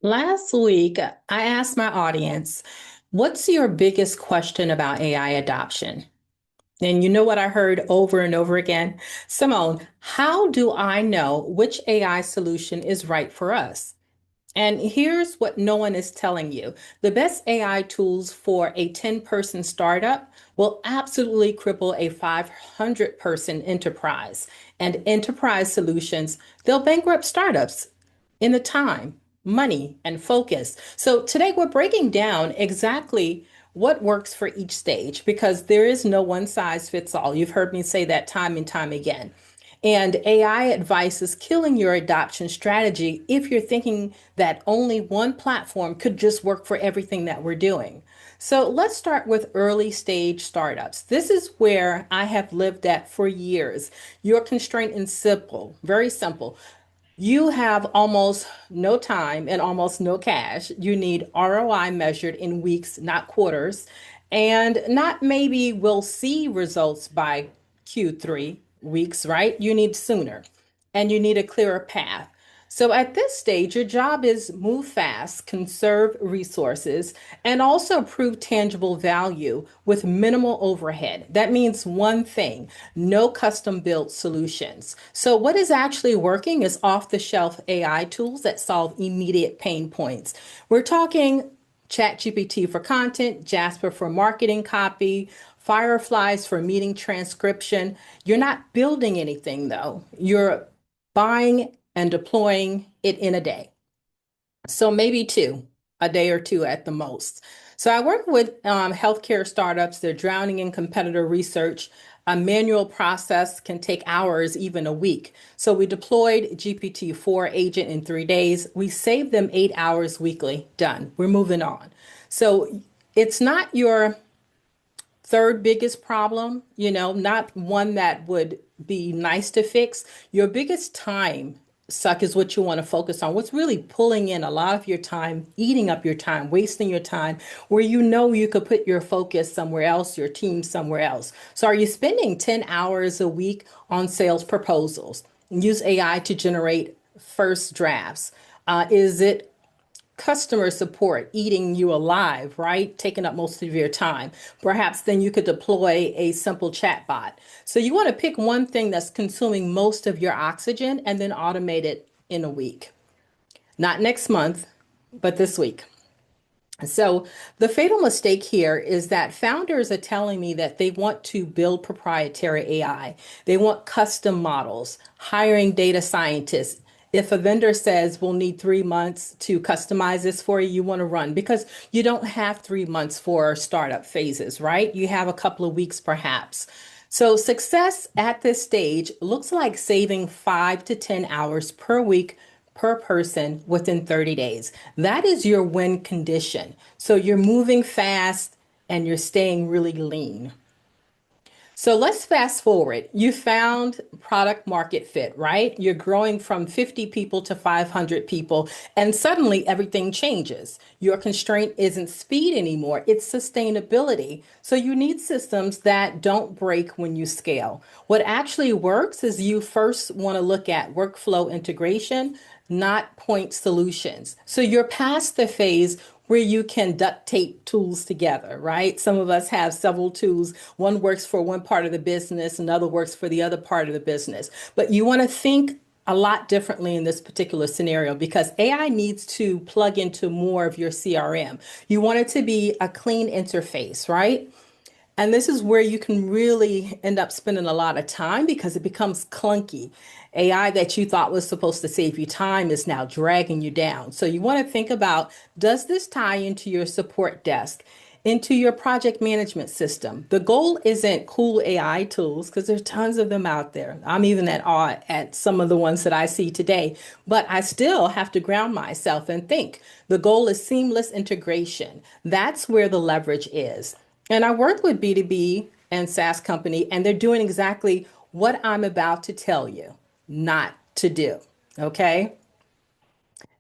Last week, I asked my audience, what's your biggest question about AI adoption? And you know what I heard over and over again? Simone, how do I know which AI solution is right for us? And here's what no one is telling you. The best AI tools for a 10-person startup will absolutely cripple a 500-person enterprise. And enterprise solutions, they'll bankrupt startups in the time, money, and focus. So today we're breaking down exactly what works for each stage because there is no one size fits all. You've heard me say that time and time again. And AI advice is killing your adoption strategy if you're thinking that only one platform could just work for everything that we're doing. So let's start with early stage startups. This is where I have lived at for years. Your constraint is simple, very simple. You have almost no time and almost no cash. You need ROI measured in weeks, not quarters, and not maybe we'll see results by Q3 weeks, right? You need sooner and you need a clearer path. So at this stage, your job is move fast, conserve resources, and also prove tangible value with minimal overhead. That means one thing, no custom built solutions. So what is actually working is off the shelf AI tools that solve immediate pain points. We're talking ChatGPT for content, Jasper for marketing copy, Fireflies for meeting transcription. You're not building anything though. You're buying and deploying it in a day. So maybe two, a day or two at the most. So I work with healthcare startups. They're drowning in competitor research. A manual process can take hours, even a week. So we deployed GPT-4 agent in 3 days. We saved them 8 hours weekly. Done. We're moving on. So it's not your third biggest problem, not one that would be nice to fix. Your biggest time suck is what you want to focus on. What's really pulling in a lot of your time, eating up your time, wasting your time, where you know you could put your focus somewhere else, your team somewhere else. So are you spending 10 hours a week on sales proposals? Use AI to generate first drafts. Is it customer support eating you alive, right? Taking up most of your time. Perhaps then you could deploy a simple chat bot. So you want to pick one thing that's consuming most of your oxygen and then automate it in a week. Not next month, but this week. So the fatal mistake here is that founders are telling me that they want to build proprietary AI. They want custom models, hiring data scientists. If a vendor says we'll need 3 months to customize this for you, you want to run because you don't have 3 months for startup phases, right? You have a couple of weeks perhaps. So success at this stage looks like saving 5 to 10 hours per week per person within 30 days. That is your win condition. So you're moving fast and you're staying really lean. So let's fast forward. You found product market fit, right? You're growing from 50 people to 500 people, and suddenly everything changes. Your constraint isn't speed anymore, it's sustainability. So you need systems that don't break when you scale. What actually works is you first want to look at workflow integration, not point solutions. So you're past the phase where you can duct tape tools together, right? Some of us have several tools. One works for one part of the business, another works for the other part of the business. But you want to think a lot differently in this particular scenario because AI needs to plug into more of your CRM. You want it to be a clean interface, right? And this is where you can really end up spending a lot of time because it becomes clunky. AI that you thought was supposed to save you time is now dragging you down. So you want to think about, does this tie into your support desk, into your project management system? The goal isn't cool AI tools because there's tons of them out there. I'm even at awe at some of the ones that I see today, but I still have to ground myself and think. The goal is seamless integration. That's where the leverage is. And I work with B2B and SaaS company, and they're doing exactly what I'm about to tell you not to do. Okay.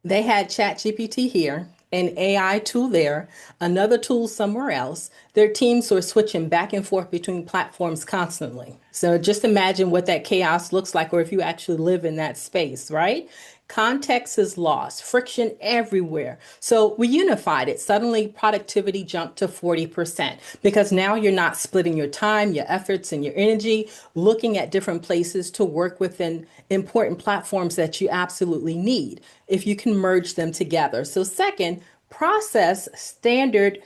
They had ChatGPT here, an AI tool there, another tool somewhere else. Their teams were switching back and forth between platforms constantly. So just imagine what that chaos looks like, or if you actually live in that space, right? Context is lost, friction everywhere. So we unified it. Suddenly, productivity jumped to 40% because now you're not splitting your time, your efforts, and your energy looking at different places to work within important platforms that you absolutely need if you can merge them together. So, second, process standard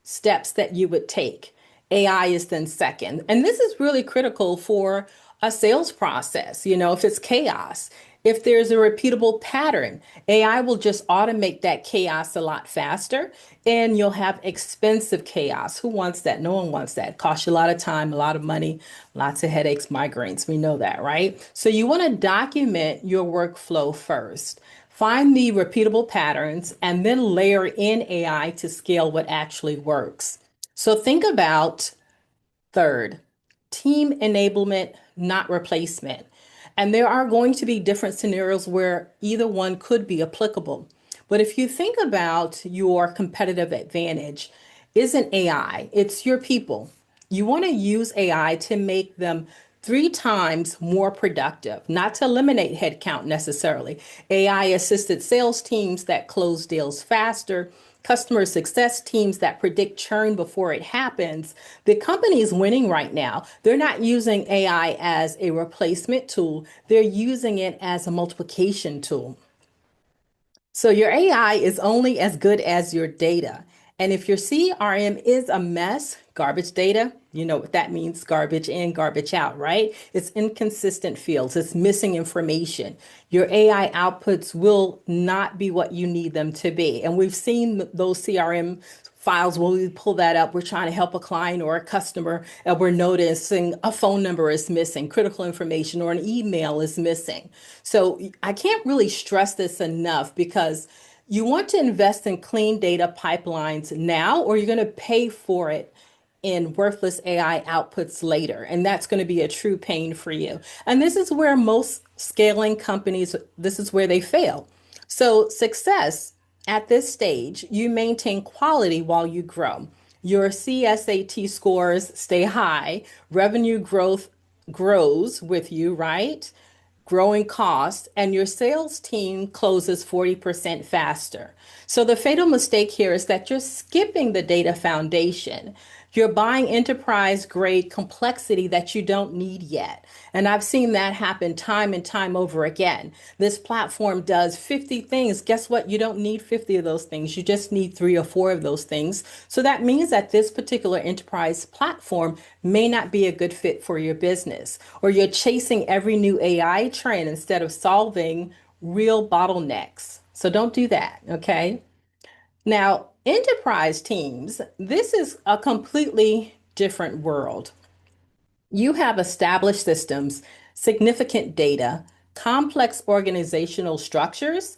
steps that you would take. AI is then second. And this is really critical for a sales process. If it's chaos, if there's a repeatable pattern, AI will just automate that chaos a lot faster and you'll have expensive chaos. Who wants that? No one wants that. It costs you a lot of time, a lot of money, lots of headaches, migraines. We know that, right? So you want to document your workflow first. Find the repeatable patterns and then layer in AI to scale what actually works. So think about third, team enablement, not replacement. And there are going to be different scenarios where either one could be applicable. But if you think about your competitive advantage, isn't AI, it's your people. You want to use AI to make them 3 times more productive, not to eliminate headcount necessarily. AI assisted sales teams that close deals faster, customer success teams that predict churn before it happens. The company is winning right now. They're not using AI as a replacement tool, they're using it as a multiplication tool. So your AI is only as good as your data. And if your CRM is a mess, garbage data, you know what that means, garbage in, garbage out, right? It's inconsistent fields, it's missing information. Your AI outputs will not be what you need them to be. And we've seen those CRM files when we pull that up, we're trying to help a client or a customer, and we're noticing a phone number is missing, critical information, or an email is missing. So I can't really stress this enough because you want to invest in clean data pipelines now, or you're going to pay for it in worthless AI outputs later. And that's going to be a true pain for you. And this is where most scaling companies, this is where they fail. So success at this stage, you maintain quality while you grow. Your CSAT scores stay high, revenue growth grows with you, right? Growing costs, and your sales team closes 40% faster. So the fatal mistake here is that you're skipping the data foundation. You're buying enterprise grade complexity that you don't need yet. And I've seen that happen time and time over again. This platform does 50 things. Guess what? You don't need 50 of those things. You just need 3 or 4 of those things. So that means that this particular enterprise platform may not be a good fit for your business, or you're chasing every new AI trend instead of solving real bottlenecks. So don't do that, okay? Now, enterprise teams, this is a completely different world. You have established systems, significant data, complex organizational structures,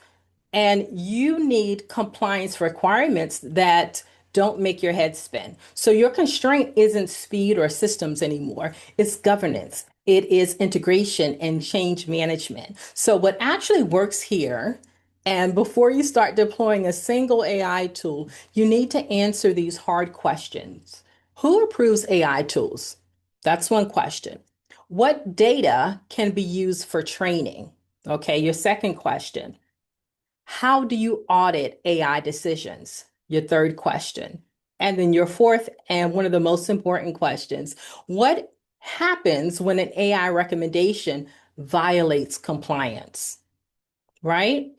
and you need compliance requirements that don't make your head spin. So your constraint isn't speed or systems anymore, it's governance. It is integration and change management. So, what actually works here, and before you start deploying a single AI tool, you need to answer these hard questions. Who approves AI tools? That's one question. What data can be used for training? Okay, your second question. How do you audit AI decisions? Your third question. And then your fourth, and one of the most important questions, what happens when an AI recommendation violates compliance? Right?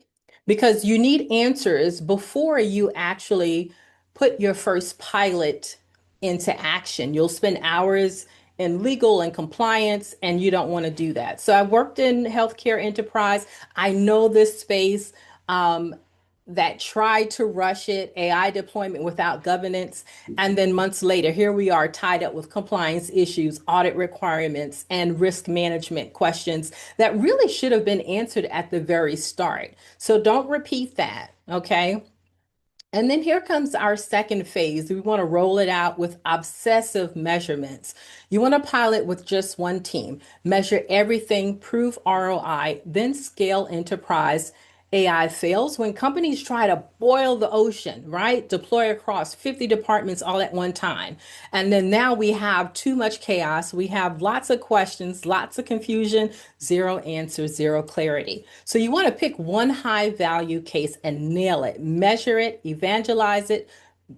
Because you need answers before you actually put your first pilot into action. You'll spend hours in legal and compliance, and you don't want to do that. So I worked in healthcare enterprise. I know this space. That tried to rush it, AI deployment without governance. And then months later, here we are tied up with compliance issues, audit requirements, and risk management questions that really should have been answered at the very start. So don't repeat that, okay? And then here comes our second phase. We want to roll it out with obsessive measurements. You want to pilot with just one team, measure everything, prove ROI, then scale enterprise AI fails when companies try to boil the ocean, right? Deploy across 50 departments all at one time. And then now we have too much chaos. We have lots of questions, lots of confusion, zero answers, zero clarity. So you want to pick one high value case and nail it, measure it, evangelize it.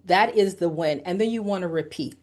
That is the win. And then you want to repeat.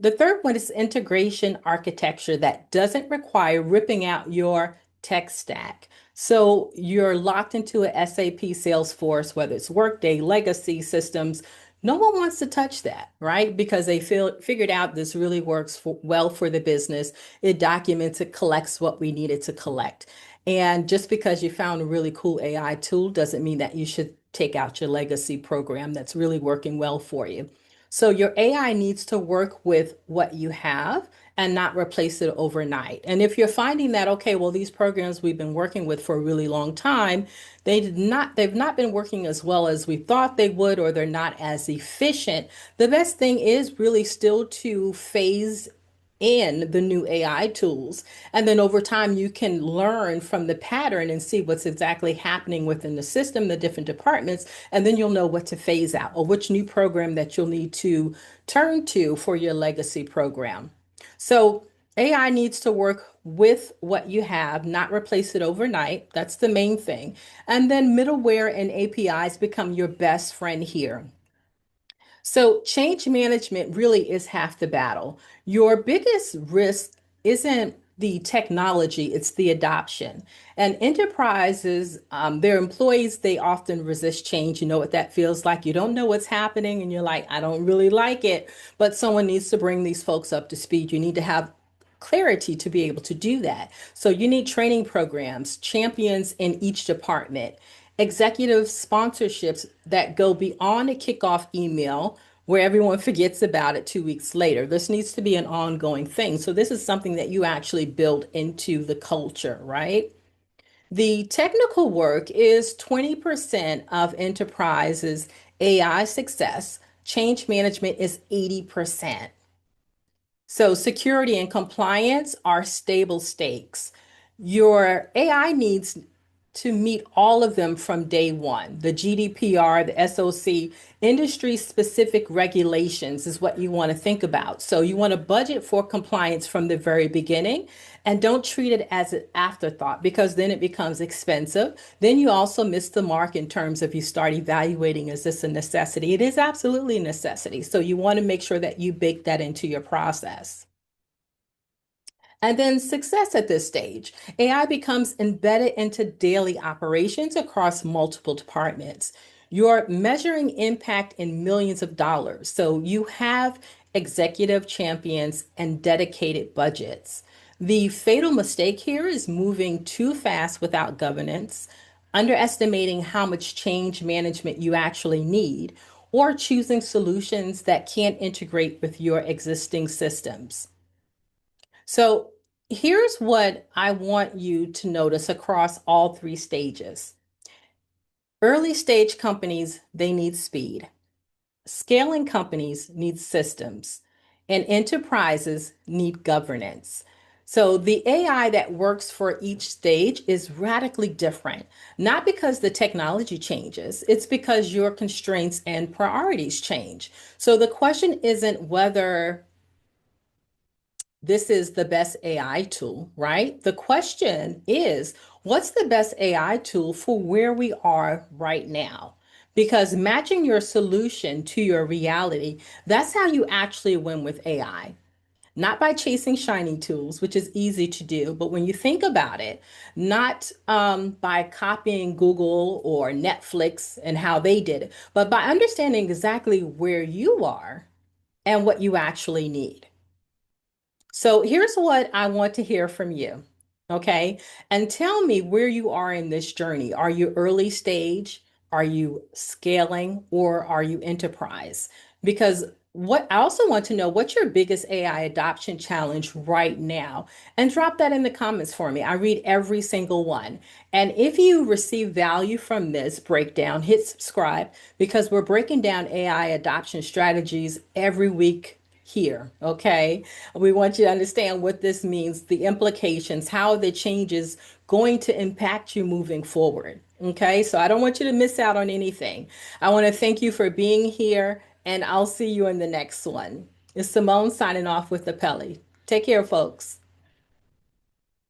The third one is integration architecture that doesn't require ripping out your tech stack. So you're locked into a SAP Salesforce, whether it's Workday, legacy systems. No one wants to touch that, right? Because they figured out this really works well for the business. It documents, it collects what we needed to collect. And just because you found a really cool AI tool doesn't mean that you should take out your legacy program that's really working well for you. So your AI needs to work with what you have and not replace it overnight. And if you're finding that, okay, well, these programs we've been working with for a really long time, they've not been working as well as we thought they would, or they're not as efficient. The best thing is really still to phase in the new AI tools. And then over time, you can learn from the pattern and see what's exactly happening within the system, the different departments, and then you'll know what to phase out or which new program that you'll need to turn to for your legacy program. So AI needs to work with what you have, not replace it overnight. That's the main thing. And then middleware and APIs become your best friend here. So, change management really is half the battle. Your biggest risk isn't the technology, it's the adoption. And enterprises, their employees, they often resist change. You know what that feels like. You don't know what's happening, and you're like, I don't really like it. But someone needs to bring these folks up to speed. You need to have clarity to be able to do that. So you need training programs, champions in each department, executive sponsorships that go beyond a kickoff email where everyone forgets about it 2 weeks later. This needs to be an ongoing thing. So this is something that you actually build into the culture, right? The technical work is 20% of enterprises' AI success. Change management is 80%. So security and compliance are stable stakes. Your AI needs to meet all of them from day one. The GDPR, the SOC, industry specific regulations is what you want to think about. So you want to budget for compliance from the very beginning and don't treat it as an afterthought because then it becomes expensive. Then you also miss the mark in terms of you start evaluating, is this a necessity? It is absolutely a necessity. So you want to make sure that you bake that into your process. And then success at this stage. AI becomes embedded into daily operations across multiple departments. You're measuring impact in millions of dollars. So you have executive champions and dedicated budgets. The fatal mistake here is moving too fast without governance, underestimating how much change management you actually need, or choosing solutions that can't integrate with your existing systems. So here's what I want you to notice across all three stages. Early stage companies, they need speed. Scaling companies need systems, and enterprises need governance. So the AI that works for each stage is radically different, not because the technology changes, it's because your constraints and priorities change. So the question isn't whether this is the best AI tool, right? The question is, what's the best AI tool for where we are right now? Because matching your solution to your reality, that's how you actually win with AI. Not by chasing shiny tools, which is easy to do, but when you think about it, not by copying Google or Netflix and how they did it, but by understanding exactly where you are and what you actually need. So here's what I want to hear from you. Okay. And tell me where you are in this journey. Are you early stage? Are you scaling or are you enterprise? Because what I also want to know, what's your biggest AI adoption challenge right now? And drop that in the comments for me. I read every single one. And if you receive value from this breakdown, hit subscribe because we're breaking down AI adoption strategies every week here, okay? We want you to understand what this means, the implications, how the change is going to impact you moving forward, okay? So I don't want you to miss out on anything. I want to thank you for being here, and I'll see you in the next one. It's Simone signing off with the Pelly. Take care, folks.